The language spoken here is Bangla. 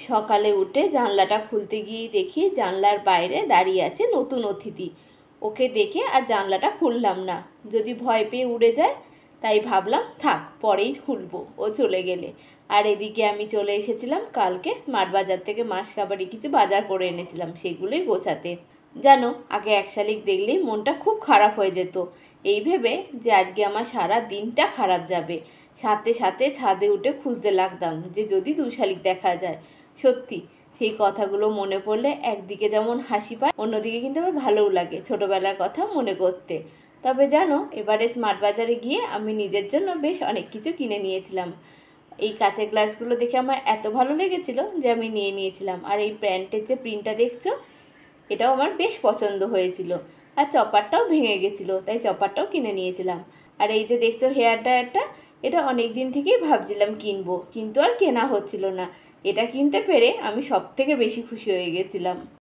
সকালে উঠে জানলাটা খুলতে গিয়ে দেখি জানলার বাইরে দাঁড়িয়ে আছে নতুন অতিথি। ওকে দেখে আর জানলাটা খুললাম না, যদি ভয় পেয়ে উড়ে যায়। তাই ভাবলাম থাক, পরেই খুলবো ও চলে গেলে। আর এদিকে আমি চলে এসেছিলাম কালকে স্মার্ট বাজার থেকে মাসকাবারি কিছু বাজার করে এনেছিলাম, সেগুলোই গোছাতে। জানো, আগে এক শালিক দেখলেই মনটা খুব খারাপ হয়ে যেত, এই ভেবে যে আজকে আমার সারা দিনটা খারাপ যাবে। সাথে সাথে ছাদে উঠে খুঁজতে লাগতাম যে যদি দু শালিক দেখা যায়। সত্যি, সেই কথাগুলো মনে পড়লে একদিকে যেমন হাসি পায়, অন্যদিকে কিন্তু আবার ভালোও লাগে ছোটোবেলার কথা মনে করতে। তবে জানো, এবারে স্মার্ট বাজারে গিয়ে আমি নিজের জন্য বেশ অনেক কিছু কিনে নিয়েছিলাম। এই কাঁচের গ্লাসগুলো দেখে আমার এত ভালো লেগেছিল যে আমি নিয়ে নিয়েছিলাম। আর এই প্যান্টের যে প্রিন্টটা দেখছো, এটাও আমার বেশ পছন্দ হয়েছিল। আর চপারটাও ভেঙে গেছিলো, তাই চপারটাও কিনে নিয়েছিলাম। আর এই যে দেখছো হেয়ার ড্রায়ারটা, এটা অনেক দিন থেকেই ভাবছিলাম কিনবো, কিন্তু আর কেনা হচ্ছিল না। এটা কিনতে পেরে আমি সব থেকে বেশি খুশি হয়ে গেছিলাম।